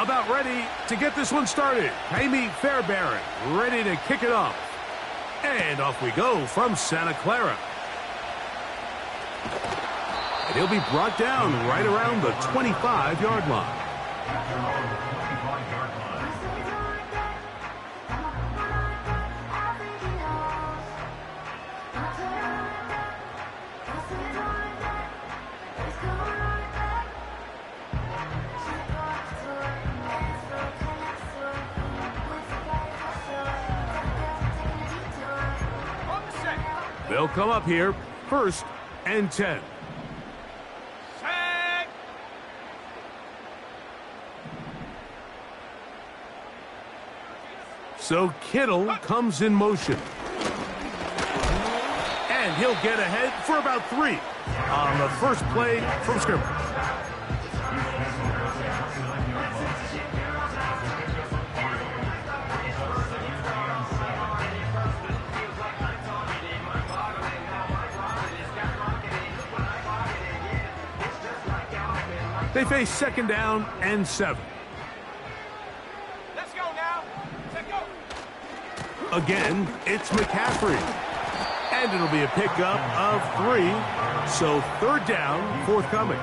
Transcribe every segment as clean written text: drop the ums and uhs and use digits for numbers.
About ready to get this one started. Jaime Fairbairn ready to kick it off. And off we go from Santa Clara. And he'll be brought down right around the 25-yard line. They'll come up here, 1st and 10. So Kittle comes in motion. And he'll get ahead for about 3 on the first play from scrimmage. They face 2nd down and 7. Let's go now. Let's go. Again, it's McCaffrey. And it'll be a pickup of 3. So 3rd down, forthcoming.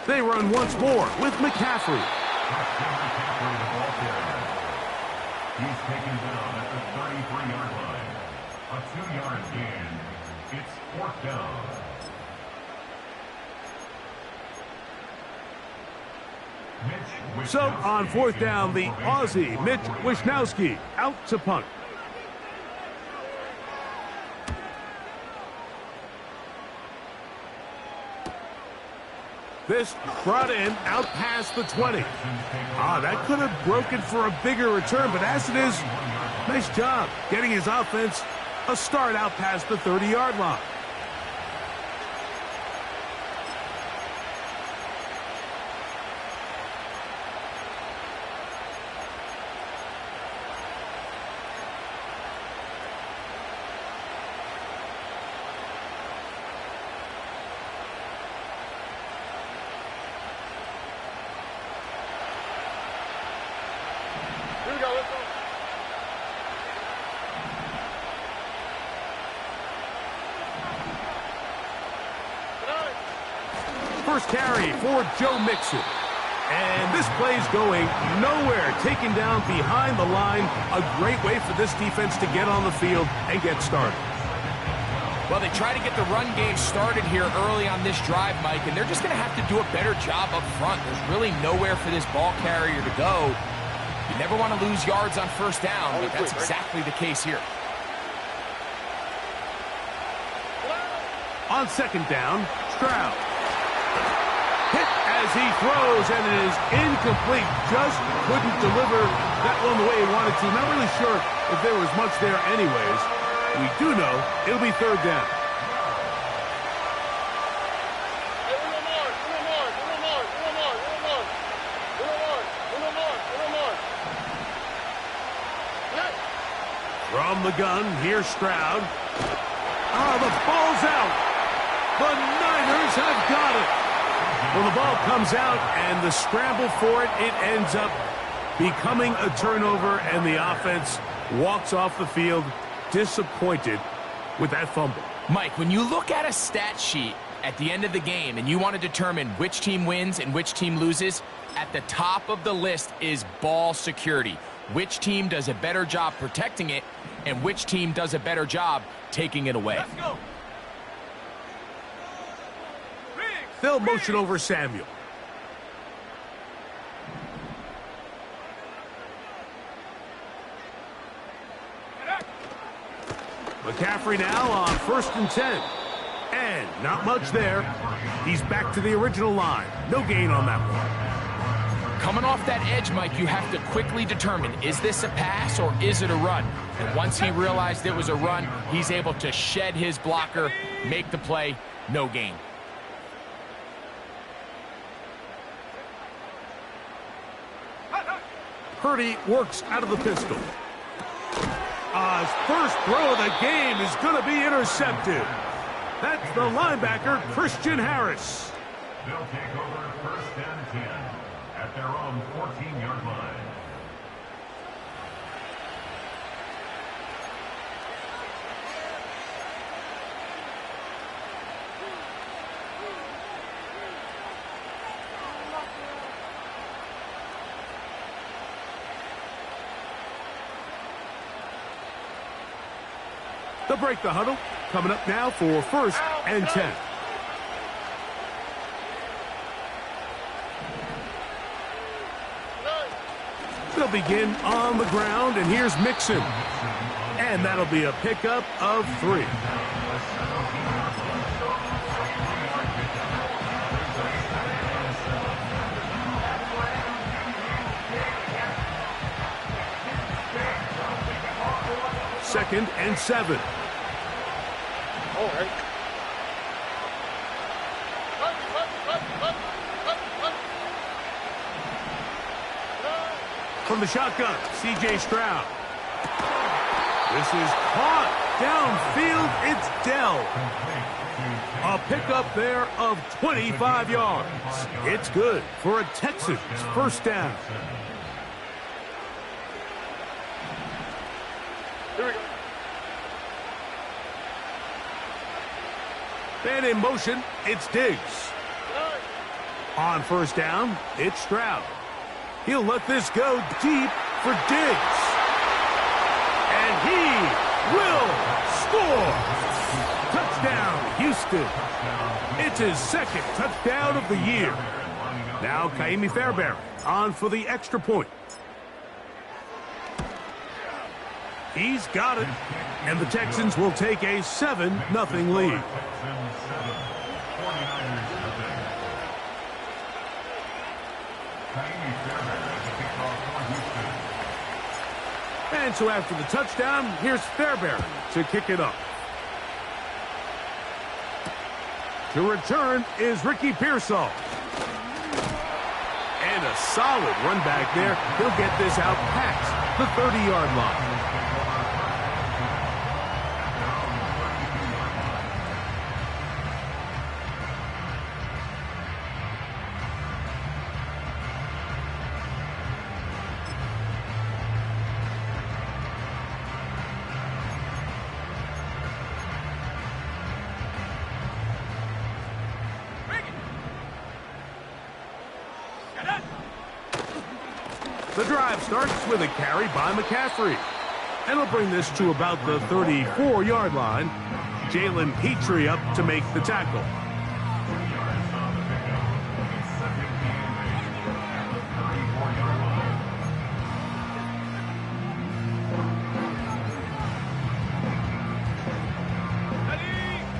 They run once more with McCaffrey. He's taken down at the 33-yard line. A 2-yard gain. It's 4th down. So on 4th down, the Aussie, Mitch Wishnowsky, out to punt. This brought in out past the 20. That could have broken for a bigger return, but as it is, nice job getting his offense a start out past the 30-yard line. First carry for Joe Mixon. And this play's going nowhere. Taken down behind the line. A great way for this defense to get on the field and get started. Well, they try to get the run game started here early on this drive, Mike, and they're just going to have to do a better job up front. There's really nowhere for this ball carrier to go. You never want to lose yards on 1st down, but that's exactly the case here. On 2nd down, Stroud. Hit as he throws, and it is incomplete. Just couldn't deliver that one the way he wanted to. Not really sure if there was much there anyways. We do know it'll be 3rd down. From the gun, here's Stroud. The ball's out. The Niners have got it. Well, the ball comes out, and the scramble for it, it ends up becoming a turnover, and the offense walks off the field disappointed with that fumble. Mike, when you look at a stat sheet at the end of the game and you want to determine which team wins and which team loses, at the top of the list is ball security. Which team does a better job protecting it, and which team does a better job taking it away. Let's go. They'll motion over Samuel. McCaffrey now on 1st and 10. And not much there. He's back to the original line. No gain on that one. Coming off that edge, Mike, you have to quickly determine, is this a pass or is it a run? And once he realized it was a run, he's able to shed his blocker, make the play, no gain. Purdy works out of the pistol. His first throw of the game is going to be intercepted. That's the linebacker, Christian Harris. They'll take over first and 10 at their own 14-yard line. They'll break the huddle. Coming up now for first and 10. They'll begin on the ground, and here's Mixon. And that'll be a pickup of 3. Second and 7. All right. From the shotgun, C.J. Stroud. This is caught. Downfield, it's Dell. A pickup there of 25 yards. It's good for a Texans first down. Here we go. And in motion, it's Diggs. On first down, it's Stroud. He'll let this go deep for Diggs. And he will score. Touchdown, Houston. It's his second touchdown of the year. Now Kaimi Fairbairn on for the extra point. He's got it. And the Texans will take a 7-0 lead. And so after the touchdown, here's Fairbairn to kick it up. To return is Ricky Pearsall. And a solid run back there. He'll get this out past the 30-yard line. The drive starts with a carry by McCaffrey. And he'll bring this to about the 34-yard line. Jalen Petrie up to make the tackle.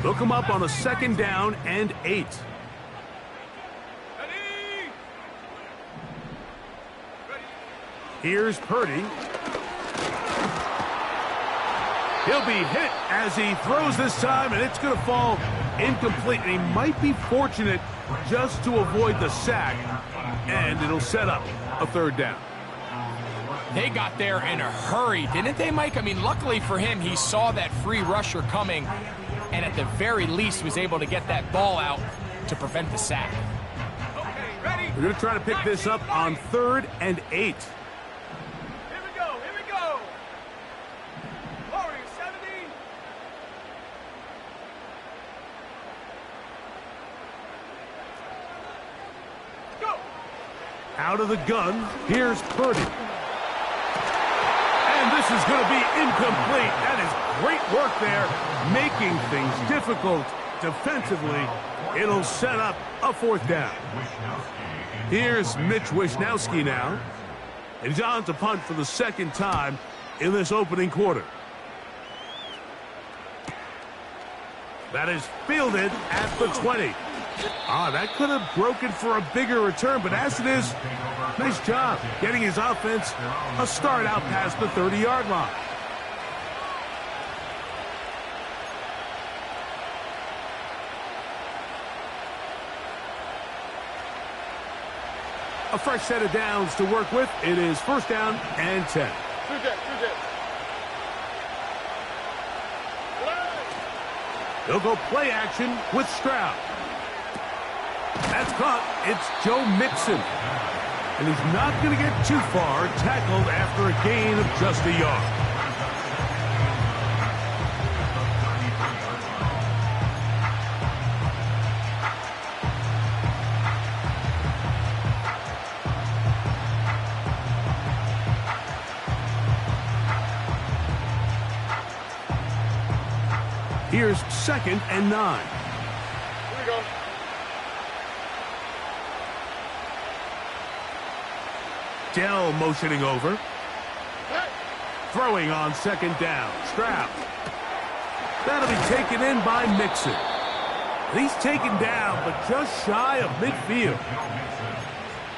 They'll come up on a second down and 8. Here's Purdy. He'll be hit as he throws this time, and it's going to fall incomplete. And he might be fortunate just to avoid the sack, and it'll set up a third down. They got there in a hurry, didn't they, Mike? I mean, luckily for him, he saw that free rusher coming, and at the very least was able to get that ball out to prevent the sack. We're going to try to pick this up on 3rd and 8. Out of the gun, here's Purdy. And this is going to be incomplete. That is great work there, making things difficult defensively. It'll set up a 4th down. Here's Mitch Wishnowsky now. And he's on to punt for the 2nd time in this opening quarter. That is fielded at the 20. That could have broken for a bigger return, but as it is, nice job getting his offense a start out past the 30-yard line. A fresh set of downs to work with. It is first down and 10. They'll go play action with Stroud. That's caught. It's Joe Mixon. And he's not going to get too far, tackled after a gain of just a yard. Here's second and 9. Here we go. Dell motioning over. Throwing on second down. Stroud. That'll be taken in by Mixon. And he's taken down, but just shy of midfield.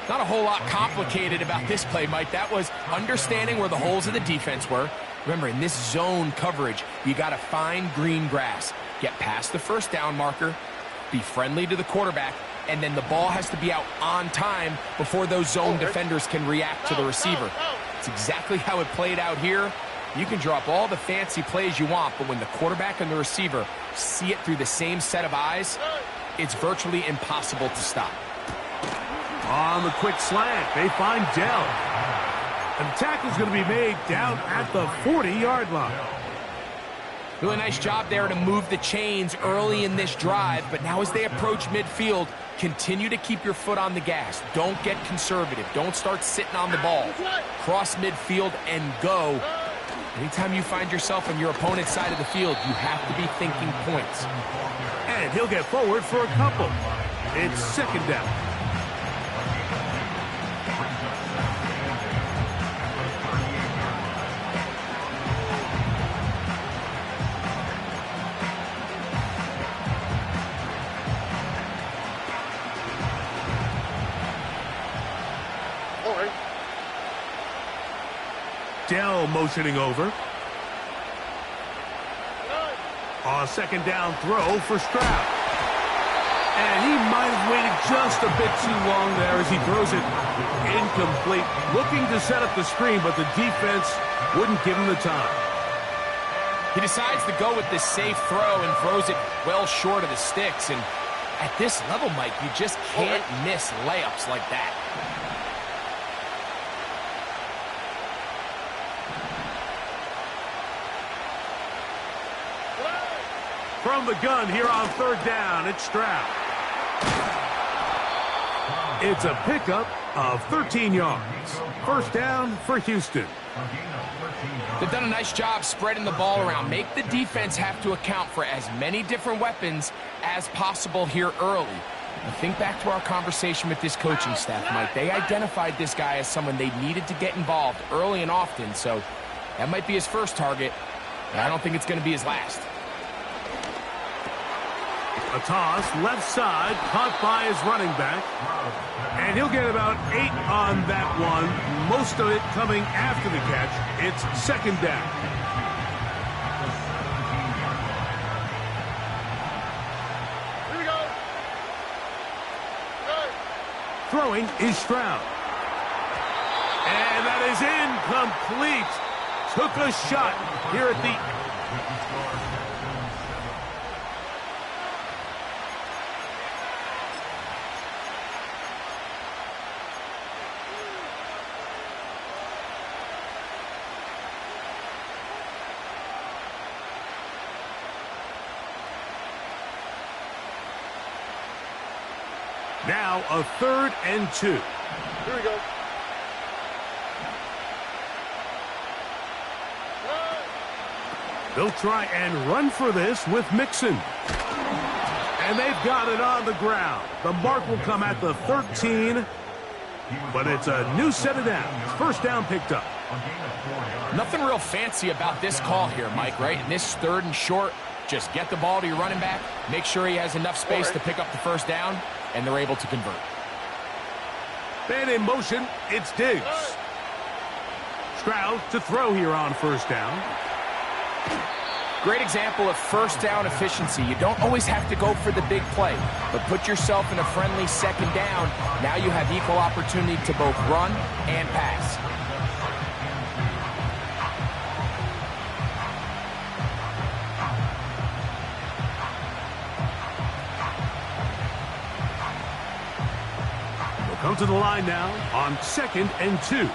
Not a whole lot complicated about this play, Mike. That was understanding where the holes of the defense were. Remember, in this zone coverage, you got to find green grass. Get past the first down marker, be friendly to the quarterback, and then the ball has to be out on time before those zone defenders can react to the receiver. It's exactly how it played out here. You can drop all the fancy plays you want, but when the quarterback and the receiver see it through the same set of eyes, it's virtually impossible to stop. On the quick slant, they find Dell. And the tackle's going to be made down at the 40-yard line. Really nice job there to move the chains early in this drive, but now as they approach midfield, continue to keep your foot on the gas. Don't get conservative. Don't start sitting on the ball. Cross midfield and go. Anytime you find yourself on your opponent's side of the field, you have to be thinking points. And he'll get forward for a couple. It's second down. Dell motioning over. A second down throw for Stroud. And he might have waited just a bit too long there as he throws it incomplete. Looking to set up the screen, but the defense wouldn't give him the time. He decides to go with this safe throw and throws it well short of the sticks. And at this level, Mike, you just can't miss layups like that. From the gun here on third down, it's Stroud. It's a pickup of 13 yards. First down for Houston. They've done a nice job spreading the ball around. Make the defense have to account for as many different weapons as possible here early. Now think back to our conversation with this coaching staff, Mike. They identified this guy as someone they needed to get involved early and often, so that might be his first target, but I don't think it's going to be his last. A toss, left side, caught by his running back. And he'll get about 8 on that one. Most of it coming after the catch. It's second down. Here we go. Throwing is Stroud. And that is incomplete. Took a shot here at the... Now a third and 2. Here we go. They'll try and run for this with Mixon. And they've got it on the ground. The mark will come at the 13, but it's a new set of downs. First down picked up. A gain of 4 yards. Nothing real fancy about this call here, Mike, right? In this 3rd and short, just get the ball to your running back, make sure he has enough space to pick up the first down, and they're able to convert. Man in motion, it's Diggs. Stroud to throw here on first down. Great example of first down efficiency. You don't always have to go for the big play, but put yourself in a friendly 2nd down. Now you have equal opportunity to both run and pass. We'll come to the line now on 2nd and 2.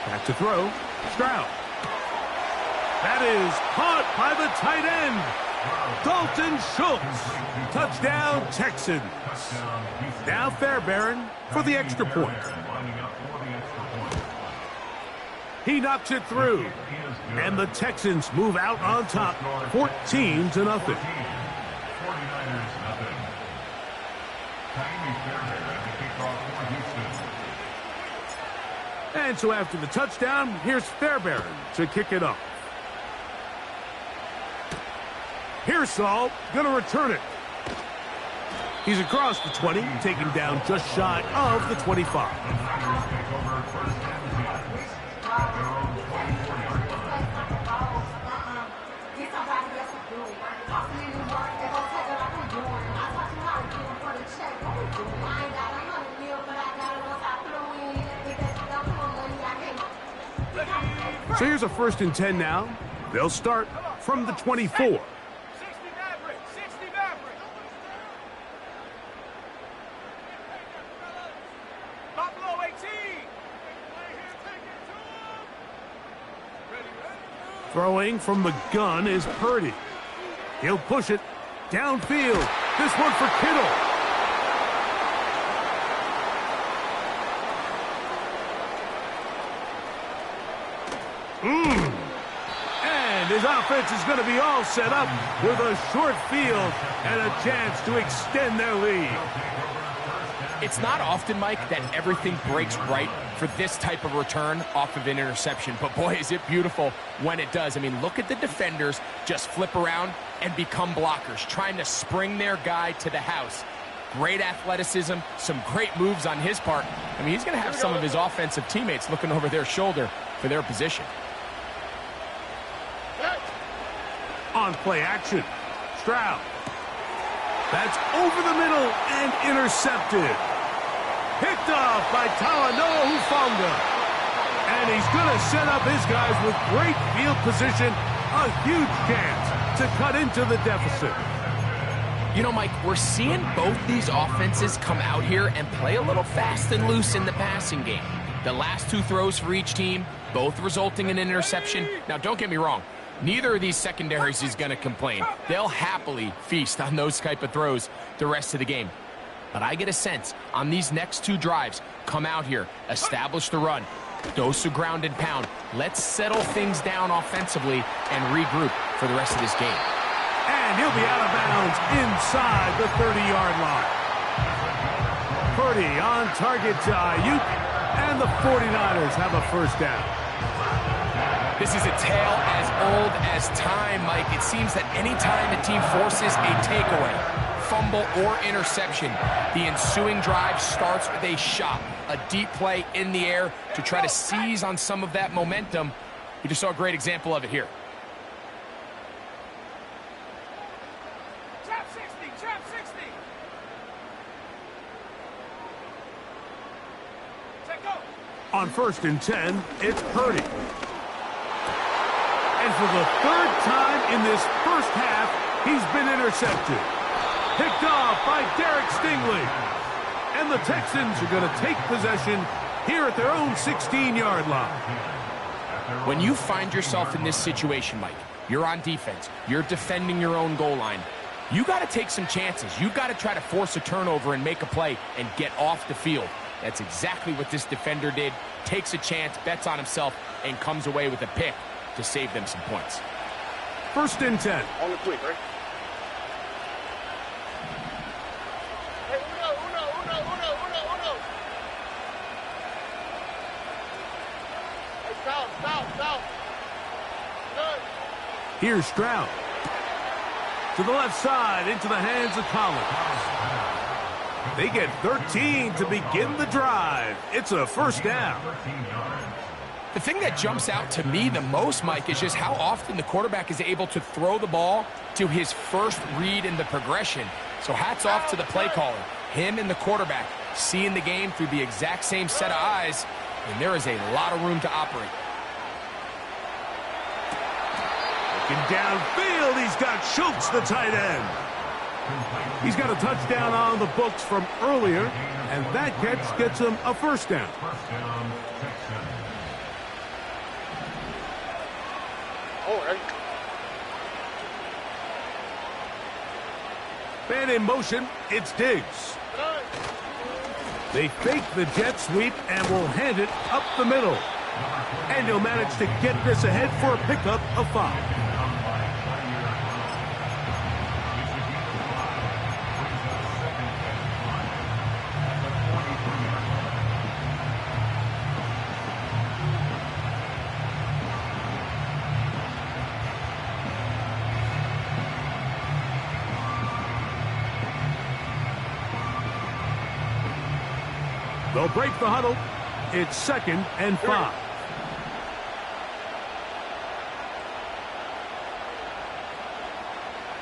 Back to throw. Stroud. That is caught by the tight end. Dalton Schultz. Touchdown, Texans. Now Fairbairn for the extra point. He knocks it through. And the Texans move out on top, 14-0. 49ers, nothing. Tiny Fairbairn at the kickoff for Houston. And so after the touchdown, here's Fairbairn to kick it up. Pearsall going to return it. He's across the 20, taken down just shy of the 25. So here's a 1st and 10 now. They'll start from the 24. Throwing from the gun is Purdy. He'll push it downfield. This one for Kittle. And his offense is going to be all set up with a short field and a chance to extend their lead. It's not often, Mike, that everything breaks right for this type of return off of an interception. But, boy, is it beautiful when it does. I mean, look at the defenders just flip around and become blockers, trying to spring their guy to the house. Great athleticism, some great moves on his part. I mean, he's going to have some of his offensive teammates looking over their shoulder for their position. On play action, Stroud. That's over the middle and intercepted. Picked off by Talanoa Hufanga. And he's going to set up his guys with great field position. A huge chance to cut into the deficit. You know, Mike, we're seeing both these offenses come out here and play a little fast and loose in the passing game. The last 2 throws for each team, both resulting in an interception. Now, don't get me wrong. Neither of these secondaries is going to complain. They'll happily feast on those type of throws the rest of the game. But I get a sense on these next 2 drives, come out here, establish the run, dose of ground and pound. Let's settle things down offensively and regroup for the rest of this game. And he'll be out of bounds inside the 30-yard line. Purdy on target to Ayuk, and the 49ers have a first down. This is a tale as old as time, Mike. It seems that any time a team forces a takeaway, fumble, or interception, the ensuing drive starts with a shot, a deep play in the air to try to seize on some of that momentum. We just saw a great example of it here. Trap 60, trap 60. Take go. On 1st and 10, it's Purdy. And for the 3rd time in this first half, he's been intercepted. Picked off by Derek Stingley. And the Texans are going to take possession here at their own 16-yard line. When you find yourself in this situation, Mike, you're on defense, you're defending your own goal line, you got to take some chances. You got to try to force a turnover and make a play and get off the field. That's exactly what this defender did. Takes a chance, bets on himself, and comes away with a pick to save them some points. 1st and 10. On the quick, right? Foul. Good. Here's Stroud. To the left side, into the hands of Collins. They get 13 to begin the drive. It's a first down. The thing that jumps out to me the most, Mike, is just how often the quarterback is able to throw the ball to his first read in the progression. So hats off to the play caller. Him and the quarterback seeing the game through the exact same set of eyes, and there is a lot of room to operate. Looking downfield, he's got Schultz, the tight end. He's got a touchdown on the books from earlier, and that catch gets him a first down. Oh, right. Man in motion, it's Diggs. They fake the jet sweep and will hand it up the middle. And he'll manage to get this ahead for a pickup of 5. They'll break the huddle. It's 2nd and 5.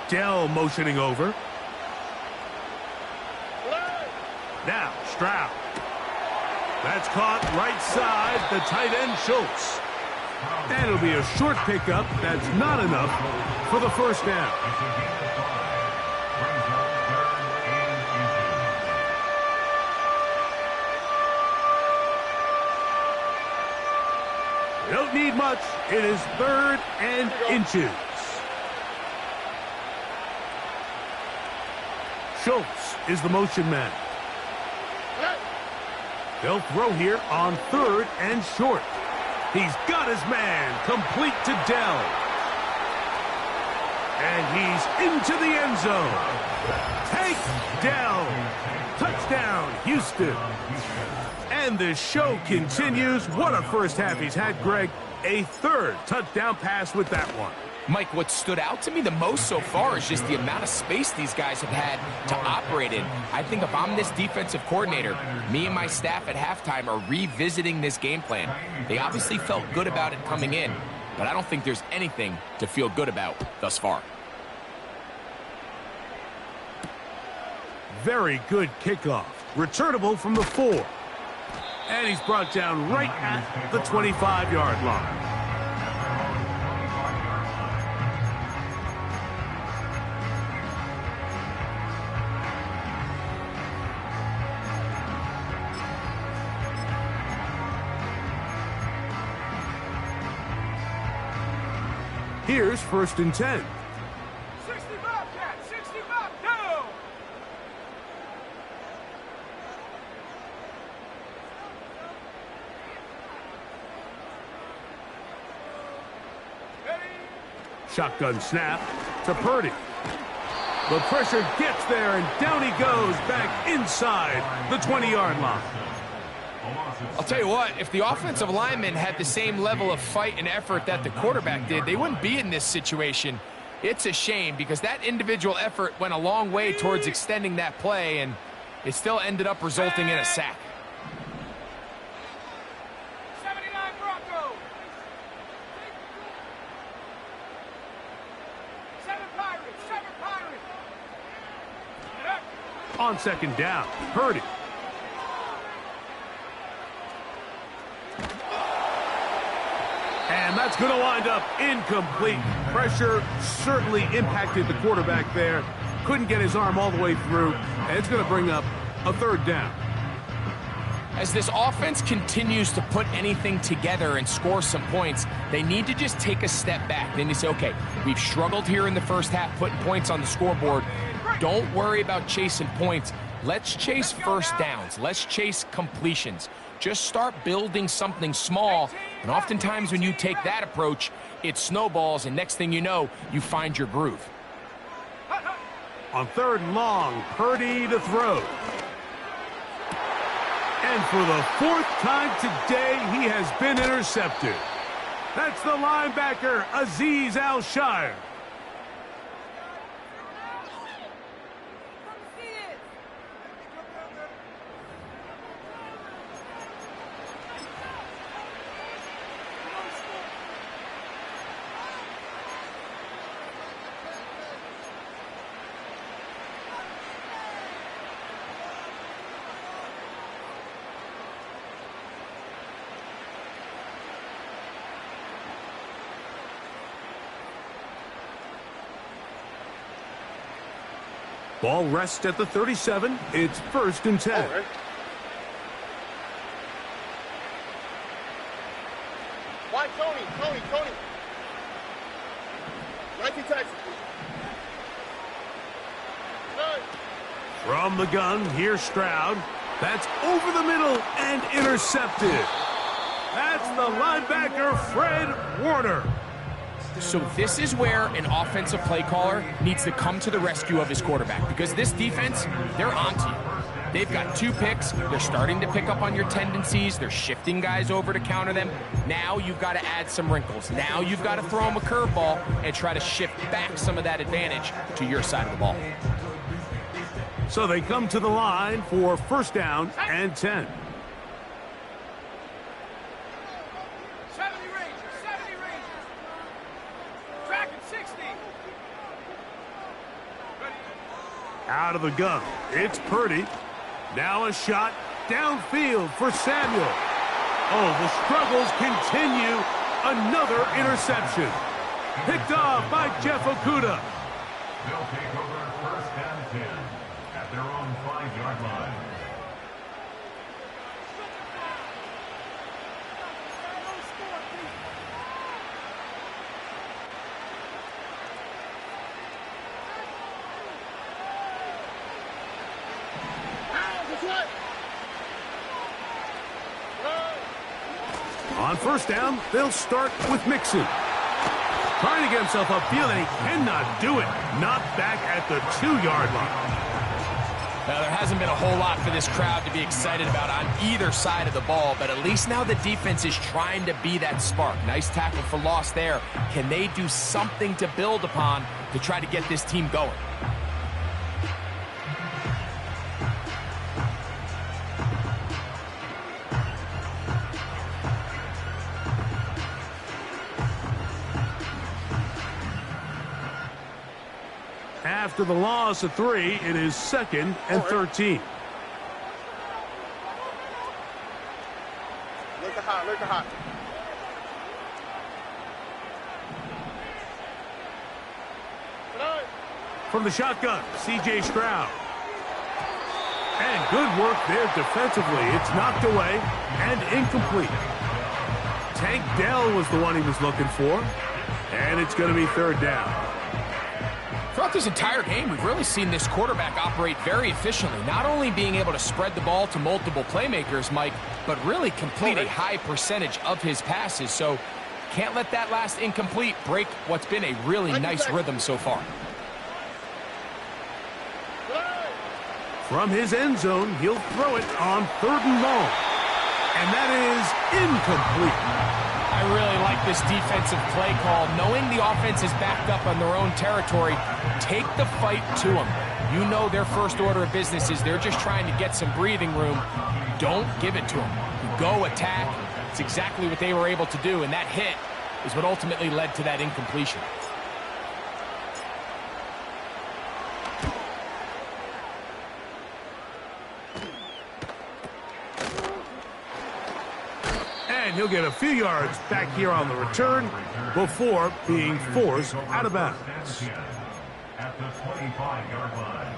Dell motioning over. Now Stroud. That's caught right side, the tight end Schultz. And it'll be a short pickup. That's not enough for the first down. Don't need much. It is 3rd and inches. Schultz is the motion man. They'll throw here on 3rd and short. He's got his man complete to Dell. And he's into the end zone. Take Dell. Touchdown, Houston. And the show continues. What a first half he's had, Greg. A 3rd touchdown pass with that one. Mike, what stood out to me the most so far is just the amount of space these guys have had to operate in. I think if I'm this defensive coordinator, me and my staff at halftime are revisiting this game plan. They obviously felt good about it coming in, but I don't think there's anything to feel good about thus far. Very good kickoff. Returnable from the 4. And he's brought down right at the 25-yard line. Here's 1st and 10. 65, Cat, 65, go! Shotgun snap to Purdy. The pressure gets there, and down he goes back inside the 20-yard line. I'll tell you what, if the offensive linemen had the same level of fight and effort that the quarterback did, they wouldn't be in this situation. It's a shame because that individual effort went a long way towards extending that play, and it still ended up resulting in a sack. 79 Broncos. 7 Pirates, 7 Pirates. Get up. On 2nd down, Purdy. And that's going to wind up incomplete. Pressure certainly impacted the quarterback there. Couldn't get his arm all the way through, and it's going to bring up a 3rd down. As this offense continues to put anything together and score some points, they need to just take a step back. Then you say, okay, we've struggled here in the first half putting points on the scoreboard. Don't worry about chasing points. Let's chase first downs. Let's chase completions. Just start building something small, and oftentimes when you take that approach, it snowballs, and next thing you know, you find your groove. On 3rd and long, Purdy to throw. And for the 4th time today, he has been intercepted. That's the linebacker, Azeez Al-Shire. Ball rests at the 37. It's 1st and 10. All right. Why, Tony. 19 Texas. 9. From the gun, here's Stroud. That's over the middle and intercepted. That's the linebacker, Fred Warner. So this is where an offensive play caller needs to come to the rescue of his quarterback, because this defense, they're onto you. They've got 2 picks. They're starting to pick up on your tendencies. They're shifting guys over to counter them. Now you've got to add some wrinkles. Now you've got to throw them a curveball and try to shift back some of that advantage to your side of the ball. So they come to the line for 1st down and 10. 70 Rangers. Track at 60. Ready. Out of the gun, it's Purdy. Now a shot downfield for Samuel. Oh, the struggles continue. Another interception. Picked off by Jeff Okudah. They'll take over 1st and 10 at their own 5-yard line. On 1st down, they'll start with Mixon. Trying to get himself upfield, and he cannot do it. Not back at the 2-yard line. Now, there hasn't been a whole lot for this crowd to be excited about on either side of the ball, but at least now the defense is trying to be that spark. Nice tackle for loss there. Can they do something to build upon to try to get this team going? After the loss of 3, it is 2nd and 13. Look at hot. From the shotgun, C.J. Stroud. And good work there defensively. It's knocked away and incomplete. Tank Dell was the one he was looking for. And it's going to be 3rd down. Throughout this entire game, we've really seen this quarterback operate very efficiently, not only being able to spread the ball to multiple playmakers, Mike, but really complete a high percentage of his passes. So can't let that last incomplete break what's been a really nice rhythm so far. From his end zone, he'll throw it on 3rd and long. And that is incomplete. I really like this defensive play call. Knowing the offense is backed up on their own territory, take the fight to them. You know their first order of business is they're just trying to get some breathing room. Don't give it to them. You go attack. It's exactly what they were able to do, and that hit is what ultimately led to that incompletion. And he'll get a few yards back here on the return before being forced out of bounds. At the 25-yard line.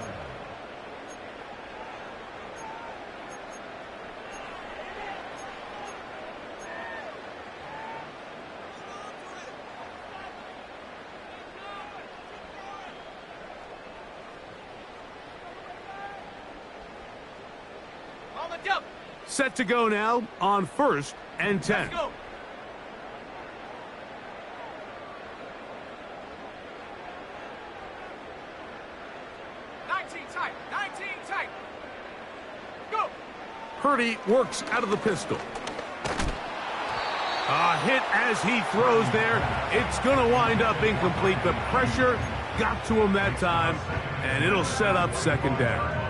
On the jump. Set to go now on 1st and 10. Let's go. Tight. Go. Purdy works out of the pistol. A hit as he throws there. It's going to wind up incomplete. The pressure got to him that time, and it'll set up second down.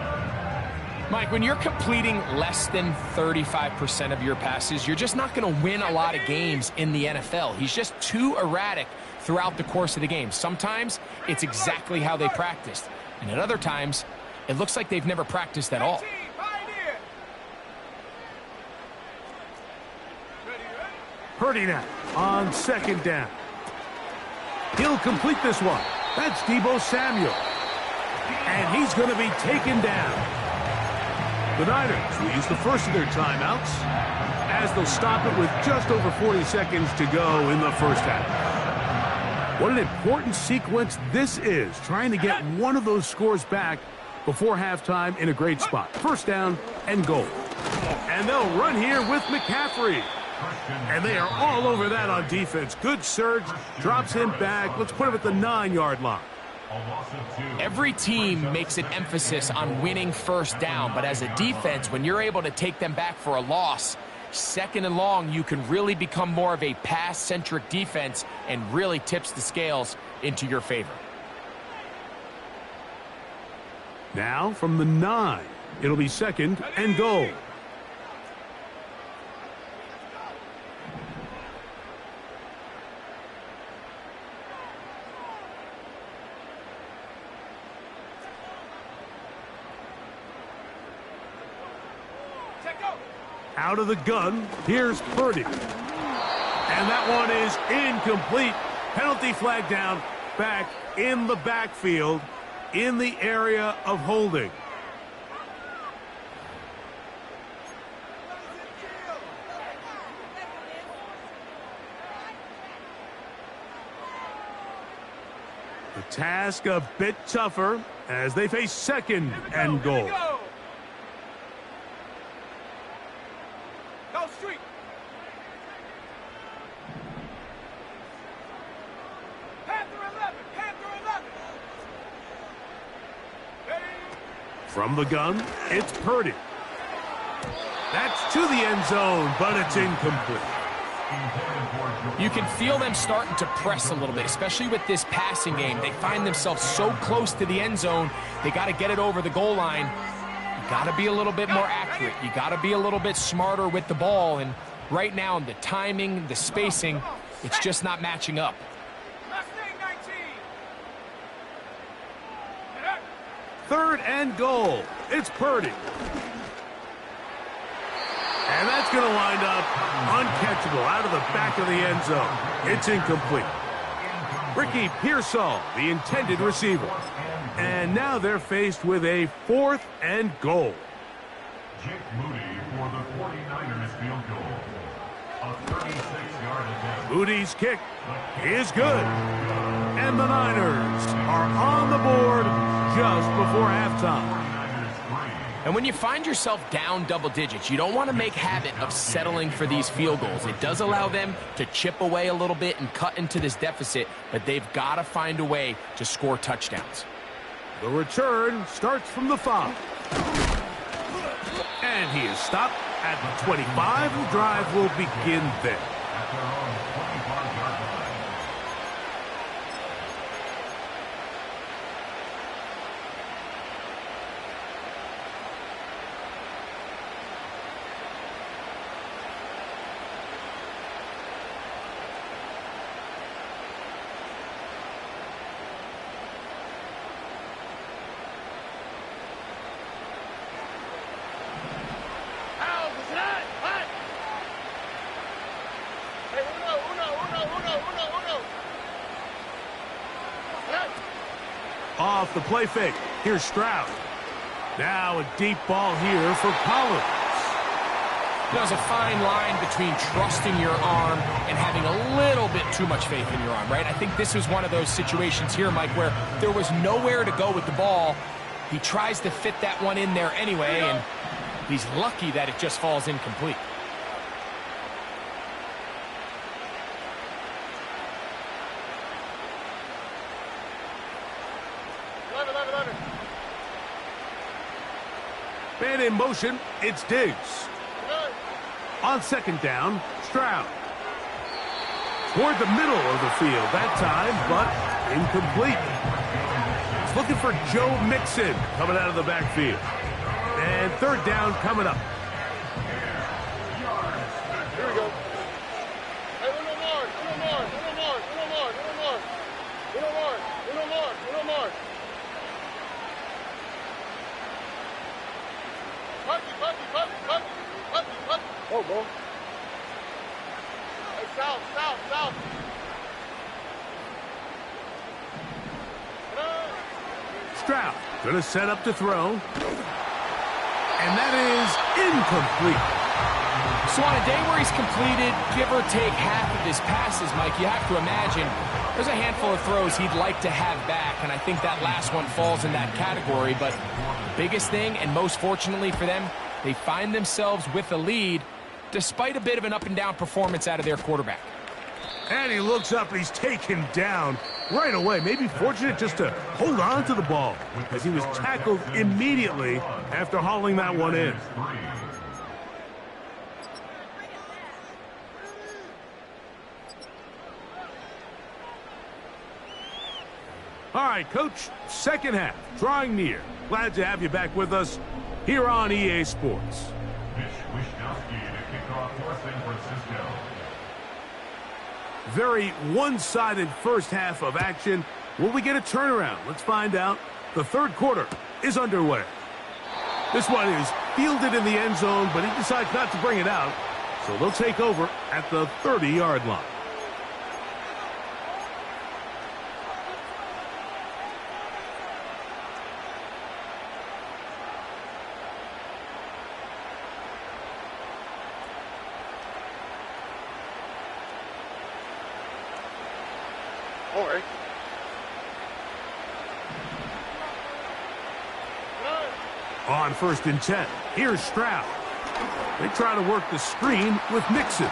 Mike, when you're completing less than 35% of your passes, you're just not going to win a lot of games in the NFL. He's just too erratic throughout the course of the game. Sometimes it's exactly how they practiced, and at other times, it looks like they've never practiced at all. Purdy now on second down. He'll complete this one. That's Deebo Samuel. And he's going to be taken down. The Niners will use the first of their timeouts as they'll stop it with just over 40 seconds to go in the first half. What an important sequence this is, trying to get one of those scores back before halftime in a great spot. First down and goal. And they'll run here with McCaffrey. And they are all over that on defense. Good surge, drops him back. Let's put him at the 9-yard line. Every team makes an emphasis on winning first down, but as a defense, when you're able to take them back for a loss, second and long, you can really become more of a pass-centric defense and really tips the scales into your favor. Now from the 9, it'll be second and goal. Out of the gun, here's Purdy. And that one is incomplete. Penalty flag down, back in the backfield, in the area of holding. The task a bit tougher as they face second and goal. From the gun, it's Purdy. That's to the end zone, but it's incomplete. You can feel them starting to press a little bit, especially with this passing game. They find themselves so close to the end zone, they got to get it over the goal line. You got to be a little bit more accurate. You got to be a little bit smarter with the ball, and right now, the timing, the spacing, it's just not matching up. Third and goal. It's Purdy. And that's going to wind up uncatchable out of the back of the end zone. It's incomplete. Ricky Pearsall, the intended receiver. And now they're faced with a fourth and goal. Jake Moody for the 49ers field goal. A 36-yard attempt. Moody's kick is good. And the Niners are on the board just before halftime. And when you find yourself down double digits, you don't want to make habit of settling for these field goals. It does allow them to chip away a little bit and cut into this deficit, but they've got to find a way to score touchdowns. The return starts from the 5. And he is stopped at the 25. The drive will begin there. At their own 25-yard line. Off the play fake. Here's Stroud. Now a deep ball here for Collins. There's a fine line between trusting your arm and having a little bit too much faith in your arm, right? I think this was one of those situations here, Mike, where there was nowhere to go with the ball. He tries to fit that one in there anyway, and he's lucky that it just falls incomplete. Man in motion, it's Diggs. On second down, Stroud. toward the middle of the field that time, but incomplete. He's looking for Joe Mixon coming out of the backfield. And third down coming up. Here we go. Hey, uno more. Puppy. Oh, bro. Hey, south. Stroud going to set up to throw. And that is incomplete. So on a day where he's completed, give or take half of his passes, Mike, you have to imagine there's a handful of throws he'd like to have back, and I think that last one falls in that category. But biggest thing, and most fortunately for them, they find themselves with a lead despite a bit of an up-and-down performance out of their quarterback. And he looks up, and he's taken down right away. Maybe fortunate just to hold on to the ball as he was tackled immediately after hauling that one in. All right, Coach, second half, drawing near. Glad to have you back with us here on EA Sports. Mitch Wishnowsky to kick off for San Francisco. Very one-sided first half of action. Will we get a turnaround? Let's find out. The third quarter is underway. This one is fielded in the end zone, but he decides not to bring it out. So they'll take over at the 30-yard line. All right. On 1st and 10, here's Stroud. They try to work the screen with Mixon.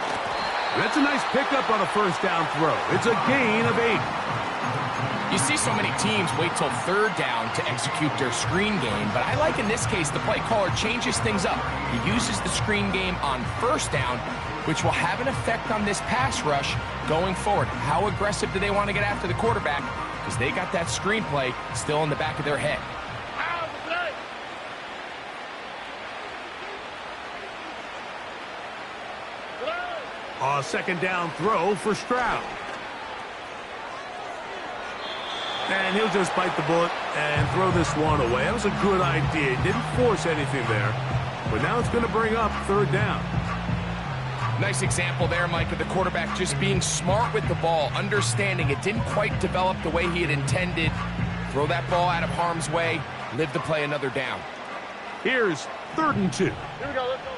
That's a nice pickup on a first down throw. It's a gain of 8. You see so many teams wait till third down to execute their screen game, but I like in this case the play caller changes things up. He uses the screen game on first down, which will have an effect on this pass rush going forward. How aggressive do they want to get after the quarterback? Because they got that screen play still in the back of their head. A second down throw for Stroud. And he'll just bite the bullet and throw this one away. That was a good idea. Didn't force anything there. But now it's going to bring up third down. Nice example there, Mike, of the quarterback just being smart with the ball, understanding it didn't quite develop the way he had intended. Throw that ball out of harm's way, live to play another down. Here's 3rd and 2. Here we go. Let's go.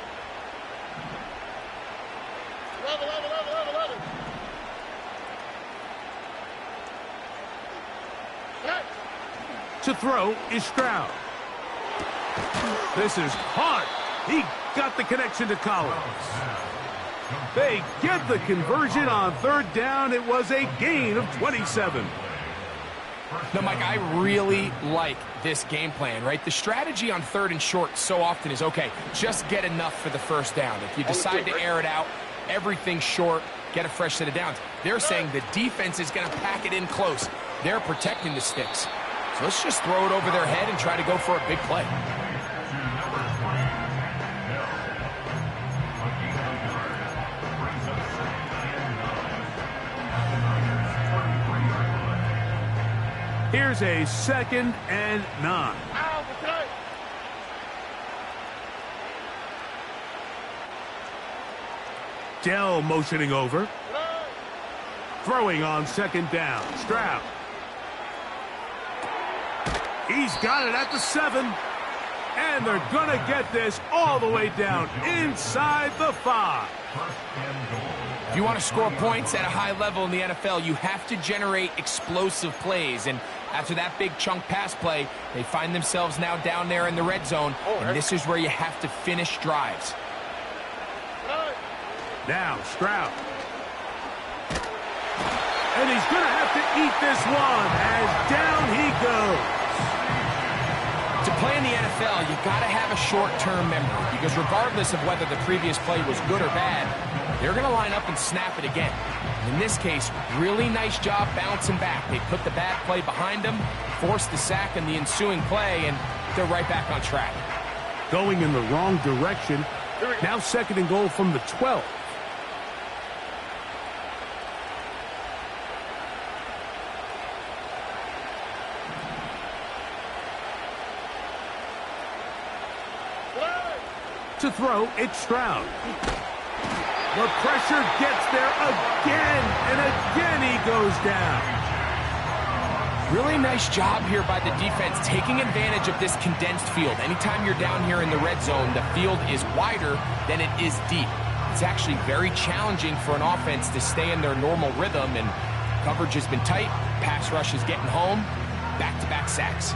11. To throw is Stroud. This is hard. He got the connection to Collins. They get the conversion on 3rd down. It was a gain of 27. Now, Mike, I really like this game plan, right? The strategy on 3rd and short so often is, okay, just get enough for the first down. If you decide to air it out, everything short, get a fresh set of downs. They're saying the defense is going to pack it in close. They're protecting the sticks. So let's just throw it over their head and try to go for a big play. Here's a 2nd and 9. Dell motioning over. Throwing on 2nd down. Stroud. He's got it at the 7. And they're going to get this all the way down inside the 5. If you want to score points at a high level in the NFL, you have to generate explosive plays. And after that big chunk pass play, they find themselves now down there in the red zone. And this is where you have to finish drives. Now Stroud. And he's going to have to eat this one as down he goes. To play in the NFL, you got to have a short-term memory because regardless of whether the previous play was good or bad, they're going to line up and snap it again. In this case, really nice job bouncing back. They put the bad play behind them, forced the sack in the ensuing play, and they're right back on track. Going in the wrong direction. Now 2nd and goal from the 12. To throw, it's Stroud. The pressure gets there again, and again he goes down. Really nice job here by the defense, taking advantage of this condensed field. Anytime you're down here in the red zone, the field is wider than it is deep. It's actually very challenging for an offense to stay in their normal rhythm, and coverage has been tight. Pass rush is getting home. Back-to-back sacks.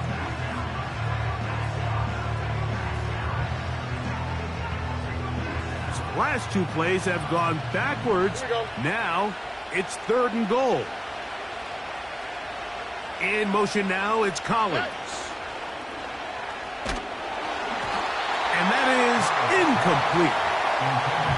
Last 2 plays have gone backwards. Now it's 3rd and goal. In motion now, it's Collins. And that is incomplete.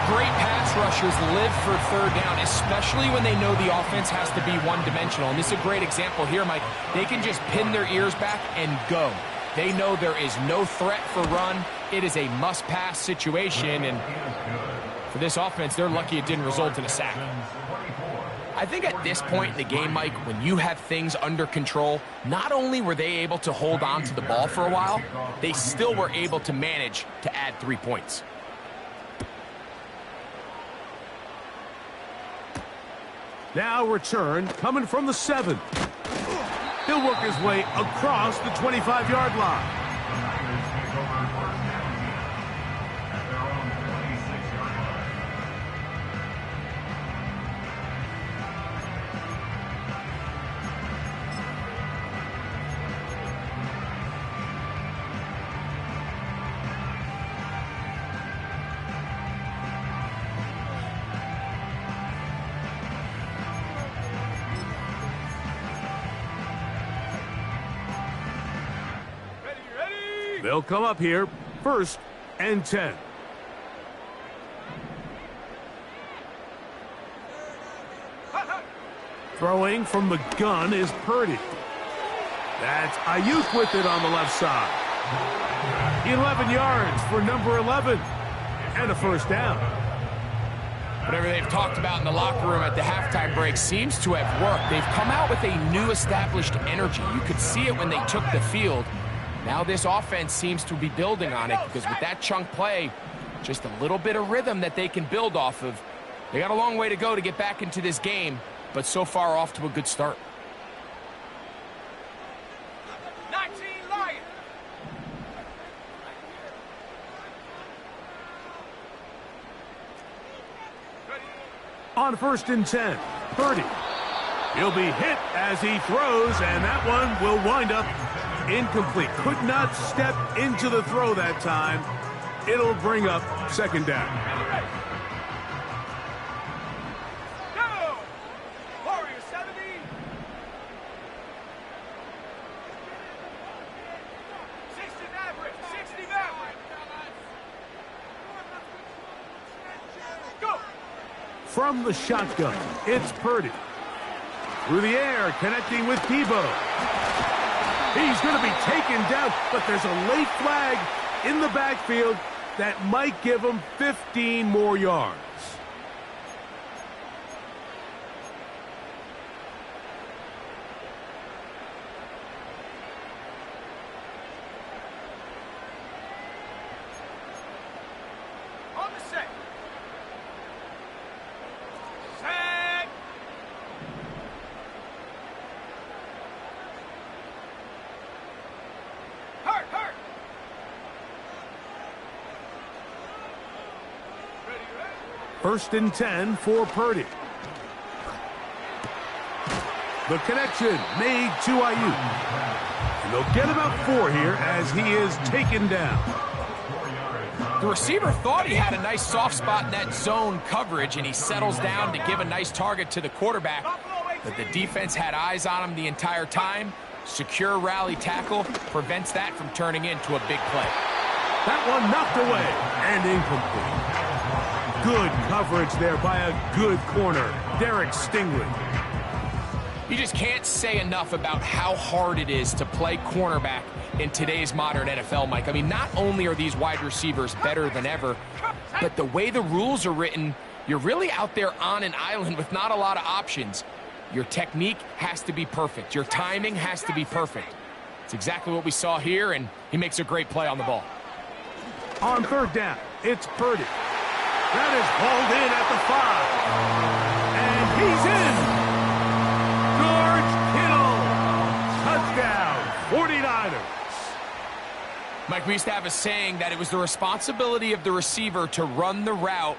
Great pass rushers live for 3rd down, especially when they know the offense has to be one-dimensional. And this is a great example here, Mike. They can just pin their ears back and go. They know there is no threat for run. It is a must-pass situation, and for this offense, they're lucky it didn't result in a sack. I think at this point in the game, Mike, when you have things under control, not only were they able to hold on to the ball for a while, they still were able to manage to add 3 points. Now return coming from the 7. He'll work his way across the 25-yard line. They'll come up here, 1st and 10. Throwing from the gun is Purdy. That's Ayuk with it on the left side. 11 yards for number 11. And a 1st down. Whatever they've talked about in the locker room at the halftime break seems to have worked. They've come out with a new established energy. You could see it when they took the field. Now this offense seems to be building on it because with that chunk play, just a little bit of rhythm that they can build off of. They got a long way to go to get back into this game, but so far off to a good start. 19 Lions. On 1st and 10, Purdy. He'll be hit as he throws, and that one will wind up incomplete. Could not step into the throw that time. It'll bring up 2nd down. Go! Warrior 70. 60 Maverick. 60 Maverick. Go! From the shotgun, it's Purdy. Through the air, connecting with Debo. He's going to be taken down, but there's a late flag in the backfield that might give him 15 more yards. On the set. Set. Hurt. 1st and 10 for Purdy. The connection made to Ayuk. And they'll get about 4 here as he is taken down. The receiver thought he had a nice soft spot in that zone coverage, and he settles down to give a nice target to the quarterback. But the defense had eyes on him the entire time, Secure rally tackle prevents that from turning into a big play. That one knocked away and incomplete. Good coverage there by a good corner, Derek Stingley. You just can't say enough about how hard it is to play cornerback in today's modern NFL, Mike. I mean, not only are these wide receivers better than ever, but the way the rules are written, you're really out there on an island with not a lot of options. Your technique has to be perfect. Your timing has to be perfect. It's exactly what we saw here, and he makes a great play on the ball. On third down, it's Purdy. That is hauled in at the 5. And he's in. George Kittle. Touchdown, 49ers. Mike, we used to have a saying that it was the responsibility of the receiver to run the route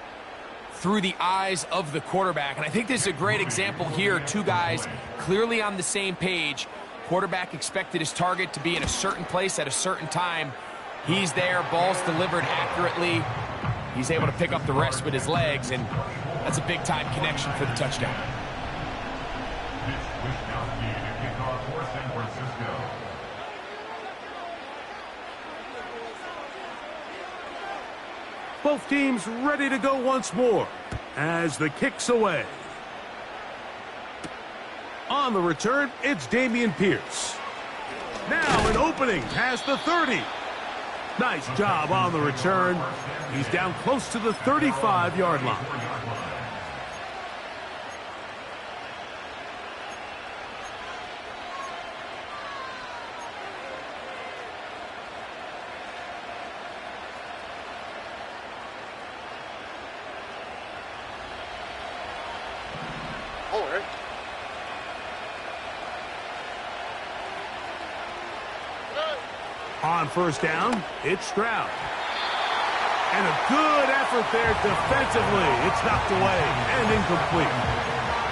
through the eyes of the quarterback. And I think this is a great example here. Two guys clearly on the same page. Quarterback expected his target to be in a certain place at a certain time. He's there, ball's delivered accurately. He's able to pick up the rest with his legs, and that's a big-time connection for the touchdown. Both teams ready to go once more as the kick's away. On the return, it's Dameon Pierce. Now an opening past the 30. Nice job on the return. He's down close to the 35-yard line. On first down, it's Stroud. And a good effort there defensively. It's knocked away and incomplete.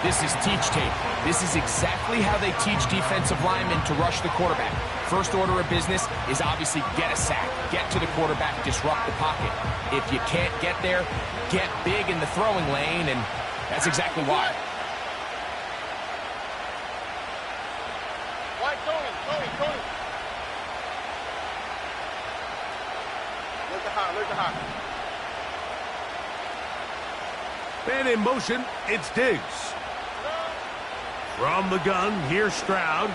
This is teach tape. This is exactly how they teach defensive linemen to rush the quarterback. First order of business is obviously get a sack. Get to the quarterback, disrupt the pocket. If you can't get there, get big in the throwing lane, and that's exactly why. Tony. Look at high. And in motion, it's Diggs. From the gun, here's Stroud.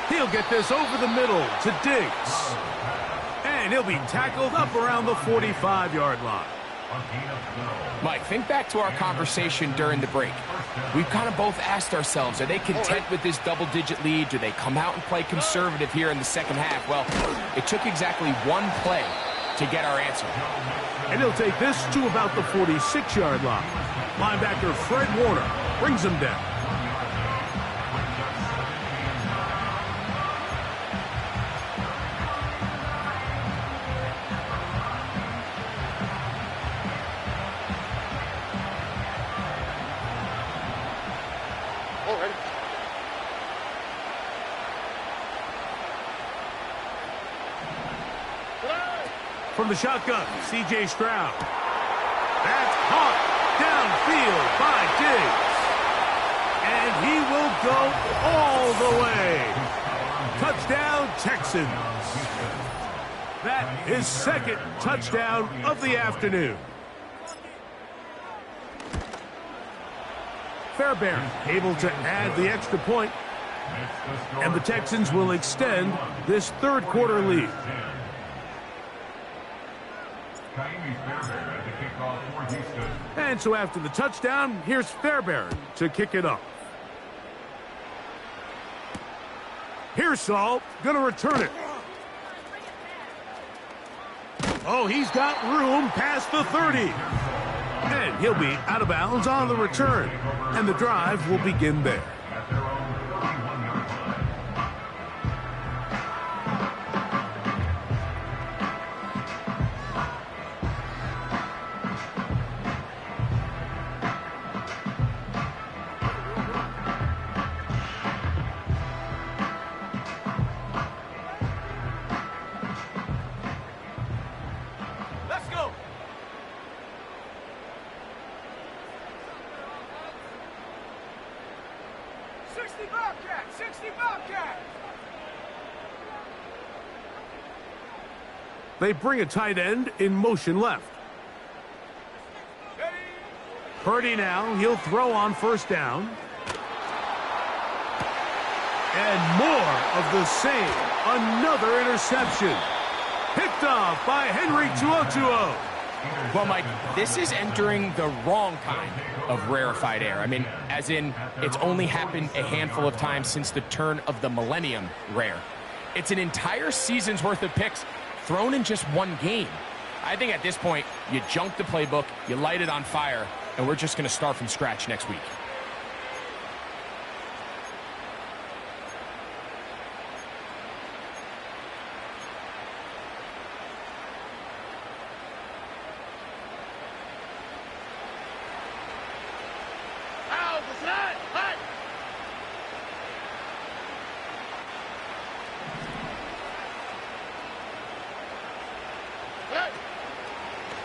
He'll get this over the middle to Diggs. And he'll be tackled up around the 45-yard line. Mike, think back to our conversation during the break. We've kind of both asked ourselves, are they content with this double-digit lead? Do they come out and play conservative here in the second half? Well, it took exactly one play to get our answer. And he'll take this to about the 46-yard line. Linebacker Fred Warner brings him down. From the shotgun, C.J. Stroud. That's caught downfield by Diggs. And he will go all the way. Touchdown, Texans. That is second touchdown of the afternoon. Fairbairn able to add the extra point. And the Texans will extend this third quarter lead. And so after the touchdown, here's Fairbairn to kick it off. Here's Saul, gonna return it. Oh, he's got room past the 30. And he'll be out of bounds on the return. And the drive will begin there. 60 Bobcat! 60 Bobcat! They bring a tight end in motion left. Ready? Purdy now, he'll throw on first down. And more of the same. Another interception. Picked off by Henry 202. Well, Mike, this is entering the wrong kind of rarefied air. I mean, as in, it's only happened a handful of times since the turn of the millennium rare. It's an entire season's worth of picks thrown in just one game. I think at this point, you junk the playbook, you light it on fire, and we're just going to start from scratch next week.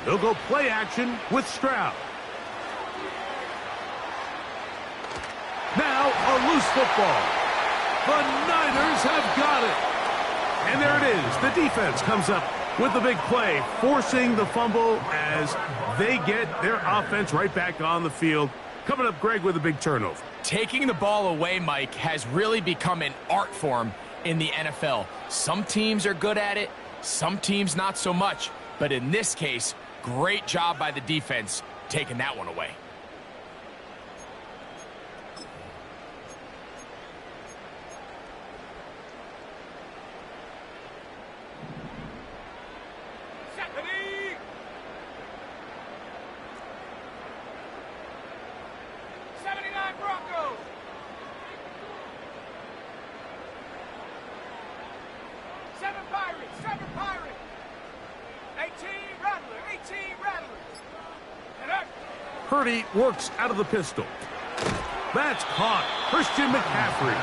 They'll go play action with Stroud. Now a loose football. The Niners have got it. And there it is. The defense comes up with the big play, forcing the fumble as they get their offense right back on the field. Coming up, Greg, with a big turnover. Taking the ball away, Mike, has really become an art form in the NFL. Some teams are good at it, some teams not so much. But in this case, great job by the defense taking that one away. Ready? 79 Broncos! 7 Pirates! 7 Pirates! 18 Rattler! 18 Rattlers! And up! Purdy works out of the pistol. That's caught. Christian McCaffrey.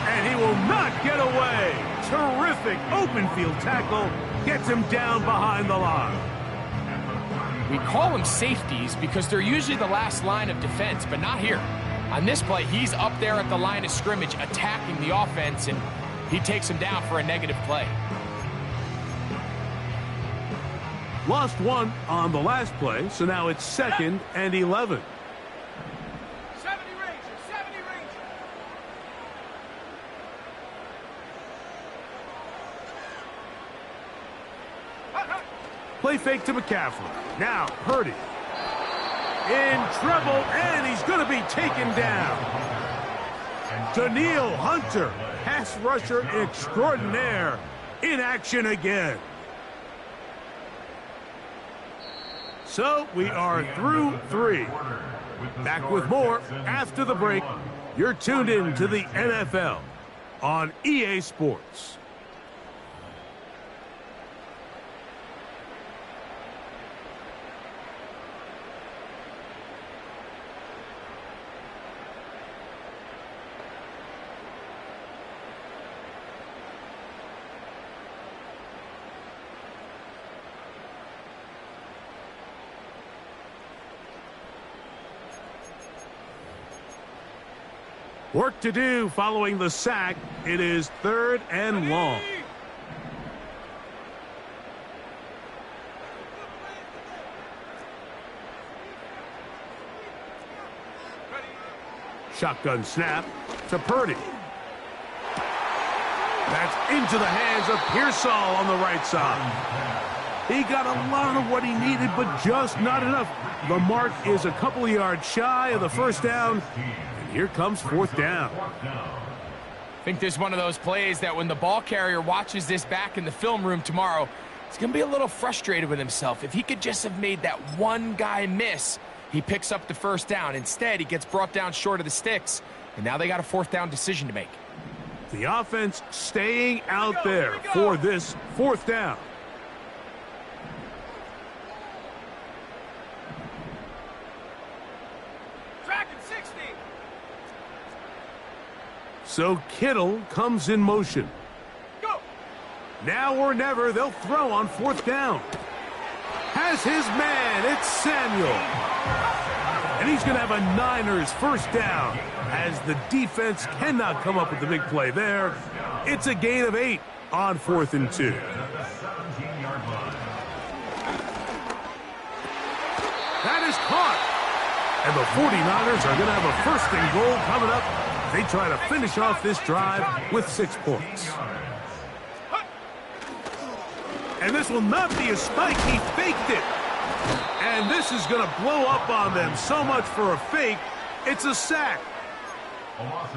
And he will not get away. Terrific open field tackle. Gets him down behind the line. We call them safeties because they're usually the last line of defense, but not here. On this play, he's up there at the line of scrimmage attacking the offense, and he takes him down for a negative play. Lost one on the last play, so now it's 2nd and 11. 70 Rangers! 70 Rangers! Play fake to McCaffrey. Now Purdy. In trouble, and he's going to be taken down. Daniil Hunter, pass rusher extraordinaire, in action again. So we are through 3. Back with more after the break. You're tuned in to the NFL on EA Sports. Work to do following the sack. It is 3rd and long. Shotgun snap to Purdy. That's into the hands of Pearsall on the right side. He got a lot of what he needed, but just not enough. The mark is a couple of yards shy of the first down. Here comes 4th down. I think this is one of those plays that when the ball carrier watches this back in the film room tomorrow, he's going to be a little frustrated with himself. If he could just have made that one guy miss, he picks up the first down. Instead, he gets brought down short of the sticks, and now they got a 4th down decision to make. The offense staying out there for this 4th down. So Kittle comes in motion. Go! Now or never, they'll throw on 4th down. Has his man, it's Samuel. And he's going to have a Niners first down as the defense cannot come up with the big play there. It's a gain of 8 on 4th and 2. That is caught. And the 49ers are going to have a 1st and goal coming up. They try to finish off this drive with 6 points. And this will not be a spike. He faked it. And this is going to blow up on them. So much for a fake. It's a sack.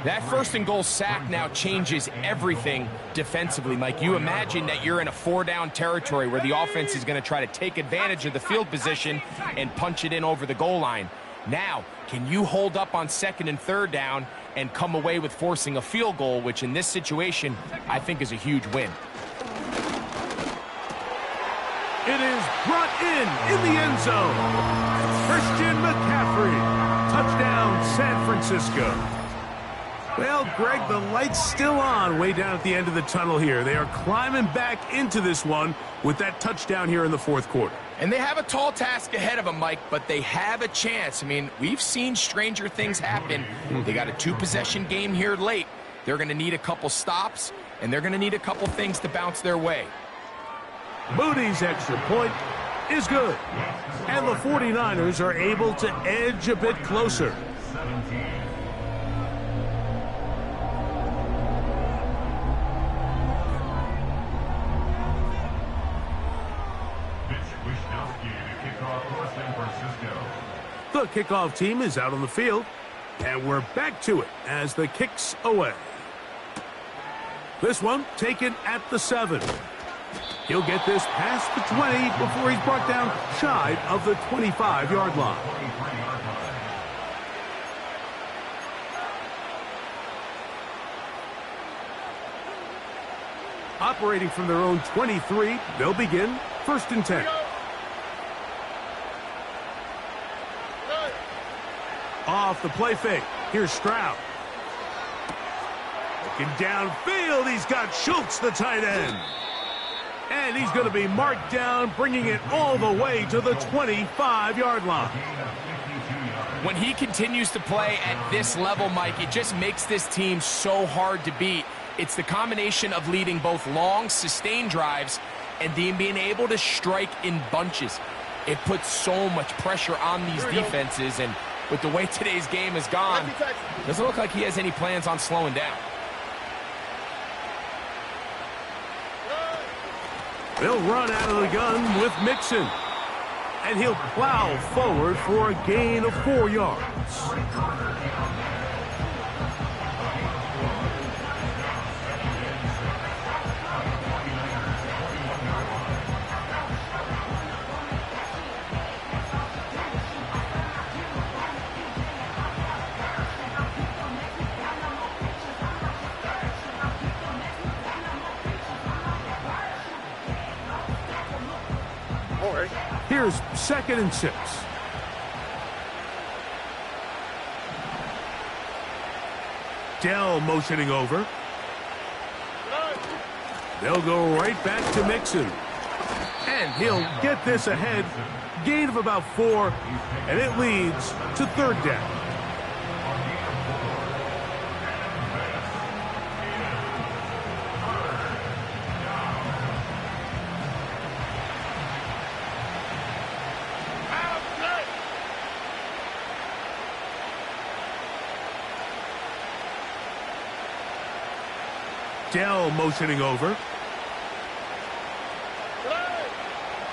That 1st and goal sack now changes everything defensively, Mike. You imagine that you're in a 4-down territory where the offense is going to try to take advantage of the field position and punch it in over the goal line. Now, can you hold up on 2nd and 3rd down and come away with forcing a field goal, which in this situation, I think is a huge win. It is brought in the end zone. Christian McCaffrey. Touchdown, San Francisco. Well, Greg, the light's still on way down at the end of the tunnel here. They are climbing back into this one with that touchdown here in the 4th quarter. And they have a tall task ahead of them, Mike, but they have a chance. I mean, we've seen stranger things happen. They got a 2-possession game here late. They're going to need a couple stops, and they're going to need a couple things to bounce their way. Moody's extra point is good. And the 49ers are able to edge a bit closer. The kickoff team is out on the field, and we're back to it as the kick's away. This one taken at the 7. He'll get this past the 20 before he's brought down shy of the 25-yard line. Operating from their own 23, they'll begin 1st and 10. Off the play fake. Here's Stroud. Looking downfield, he's got Schultz, the tight end. And he's going to be marked down, bringing it all the way to the 25-yard line. When he continues to play at this level, Mike, it just makes this team so hard to beat. It's the combination of leading both long, sustained drives and being able to strike in bunches. It puts so much pressure on these defenses, and with the way today's game has gone, doesn't look like he has any plans on slowing down. They'll run out of the gun with Mixon. And he'll plow forward for a gain of 4 yards. Here's 2nd and 6. Dell motioning over. They'll go right back to Mixon. And he'll get this ahead. Gain of about 4. And it leads to 3rd down. Dell motioning over.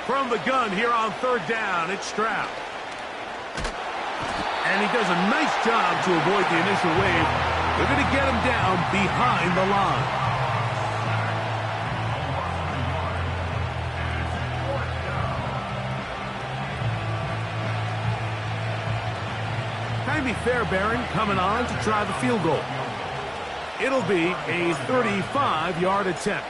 From the gun here on 3rd down, it's Stroud. And he does a nice job to avoid the initial wave. They're going to get him down behind the line. Jaime Fairbairn coming on to try the field goal. It'll be a 35-yard attempt.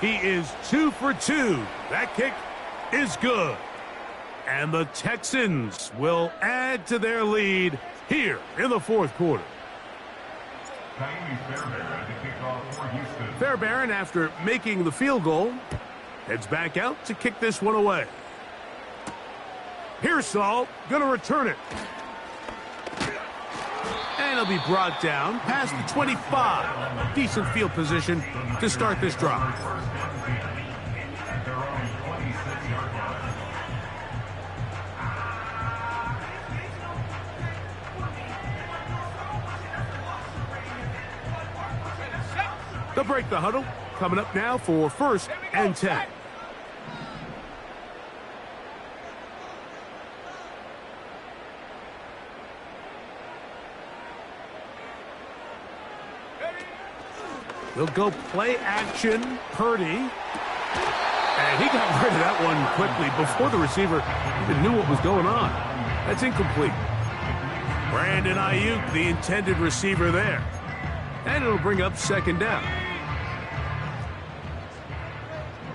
He is 2 for 2. That kick is good. And the Texans will add to their lead here in the 4th quarter. Fairbairn, after making the field goal, heads back out to kick this one away. Pearsall going to return it. And it'll be brought down past the 25. Decent field position to start this drive. They'll break the huddle. Coming up now for 1st and 10. They'll go play action. Purdy. And he got rid of that one quickly before the receiver even knew what was going on. That's incomplete. Brandon Ayuk, the intended receiver there. And it'll bring up 2nd down.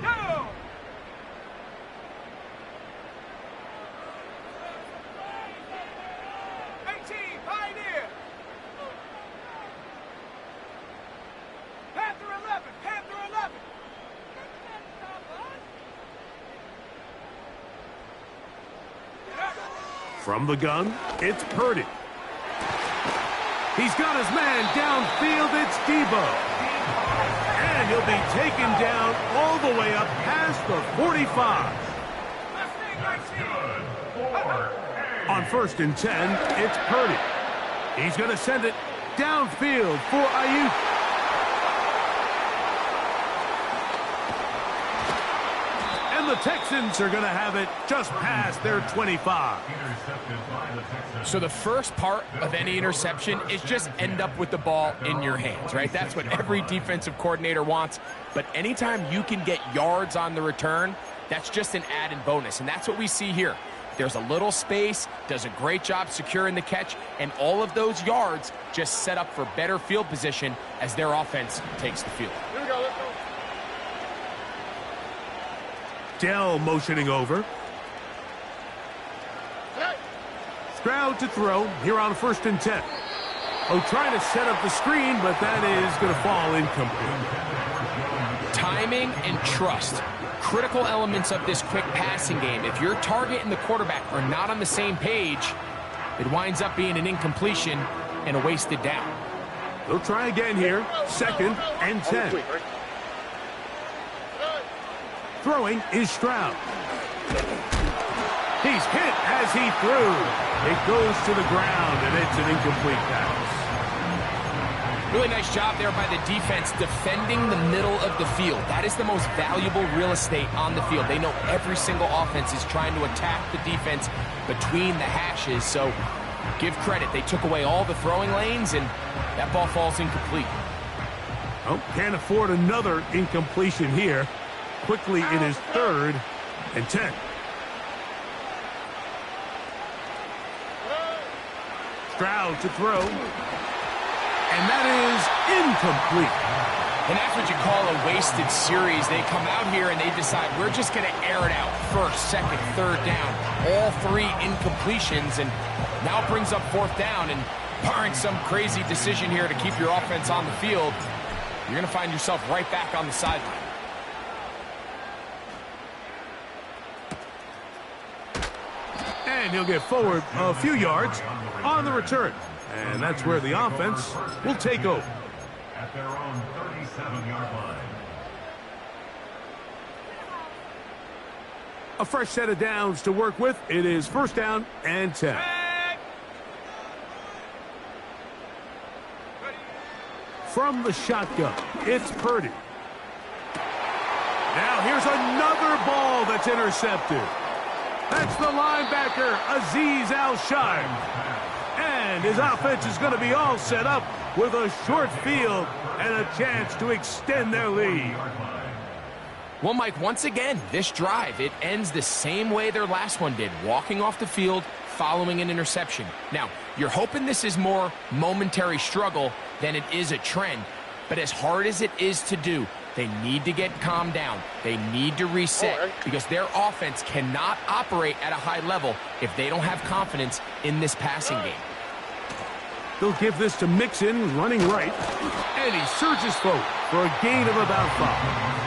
Go! Pioneer! Panther 11! Panther 11! From the gun, it's Purdy. He's got his man downfield. It's Debo. And he'll be taken down all the way up past the 45. On 1st and 10, it's Purdy. He's going to send it downfield for Ayuk. And the Texans are going to have it just past their 25. So the first part of any interception is just end up with the ball in your hands, right? That's what every defensive coordinator wants. But anytime you can get yards on the return, that's just an added bonus. And that's what we see here. There's a little space, does a great job securing the catch, and all of those yards just set up for better field position as their offense takes the field. Here we go, let's go. Dell motioning over. Hey. Stroud to throw here on 1st and 10. Oh, trying to set up the screen, but that is going to fall incomplete. Timing and trust. Critical elements of this quick passing game. If your target and the quarterback are not on the same page, it winds up being an incompletion and a wasted down. They'll try again here. 2nd and 10. Throwing is Stroud. He's hit as he threw. It goes to the ground, and it's an incomplete pass. Really nice job there by the defense defending the middle of the field. That is the most valuable real estate on the field. They know every single offense is trying to attack the defense between the hashes, so give credit. They took away all the throwing lanes, and that ball falls incomplete. Oh, can't afford another incompletion here. Quickly in his 3rd and 10. Stroud to throw. And that is incomplete. And that's what you call a wasted series. They come out here and they decide, we're just going to air it out. 1st, 2nd, 3rd down. All 3 incompletions, and now it brings up 4th down. And barring some crazy decision here to keep your offense on the field, you're going to find yourself right back on the sideline. And he'll get forward a few yards on the return. And that's where the offense will take over. At their own 37-yard line. A fresh set of downs to work with. It is 1st down and 10. From the shotgun, it's Purdy. Now here's another ball that's intercepted. That's the linebacker, Azeez Al-Shaair. And his offense is going to be all set up with a short field and a chance to extend their lead. Well, Mike, once again, this drive, it ends the same way their last one did, walking off the field following an interception. Now, you're hoping this is more momentary struggle than it is a trend, but as hard as it is to do, they need to get calmed down. They need to reset because their offense cannot operate at a high level if they don't have confidence in this passing game. They'll give this to Mixon, running right, and he surges forward for a gain of about 5.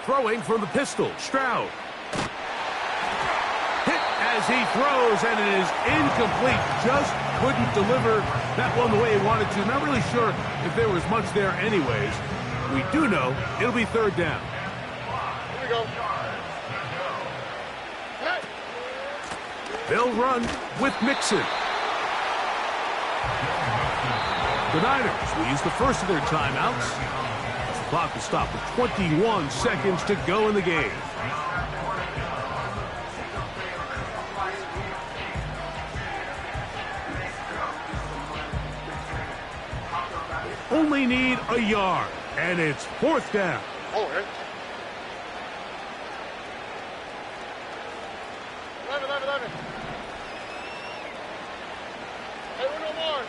Throwing from the pistol, Stroud. Hit as he throws, and it is incomplete. Just couldn't deliver that one the way he wanted to. Not really sure if there was much there anyways. We do know it'll be third down. Here we go. Hey. They'll run with Mixon. The Niners will use the first of their timeouts. The clock will stop with 21 seconds to go in the game. Only need a yard, and it's fourth down. Oh, hey. 11. Hey, uno more.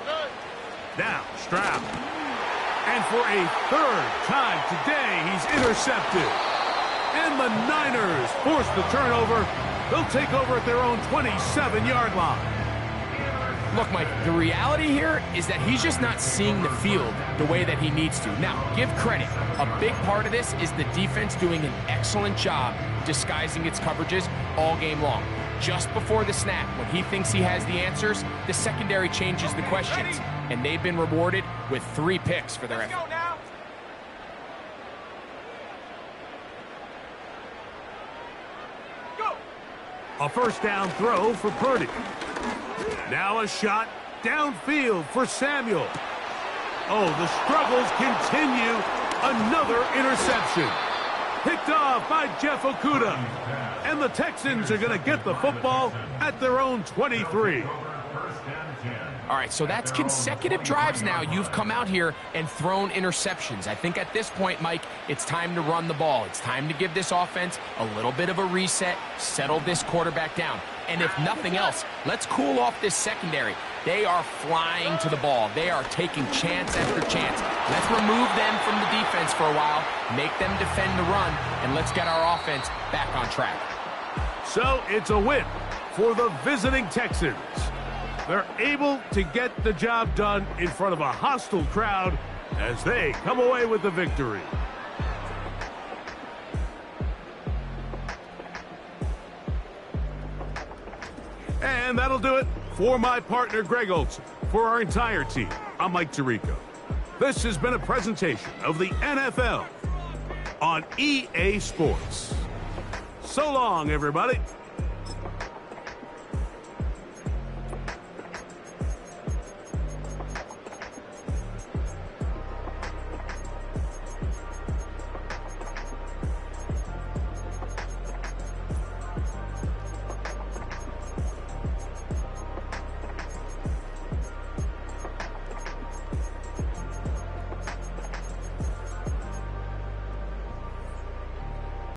Okay. Now, Stroud. And for a third time today, he's intercepted. And the Niners force the turnover. They'll take over at their own 27-yard line. Look, Mike, the reality here is that he's just not seeing the field the way that he needs to. Now, give credit. A big part of this is the defense doing an excellent job disguising its coverages all game long. Just before the snap, when he thinks he has the answers, the secondary changes the questions. And they've been rewarded with 3 picks for their effort. A first down throw for Purdy. Now a shot downfield for Samuel. Oh, the struggles continue. Another interception. Picked off by Jeff Okudah. And the Texans are going to get the football at their own 23. All right, so that's consecutive drives now. You've come out here and thrown interceptions. I think at this point, Mike, it's time to run the ball. It's time to give this offense a little bit of a reset, settle this quarterback down. And if nothing else, let's cool off this secondary. They are flying to the ball. They are taking chance after chance. Let's remove them from the defense for a while, make them defend the run, and let's get our offense back on track. So it's a win for the visiting Texans. They're able to get the job done in front of a hostile crowd as they come away with the victory. And that'll do it for my partner, Greg Olson. For our entire team, I'm Mike Tirico. This has been a presentation of the NFL on EA Sports. So long, everybody.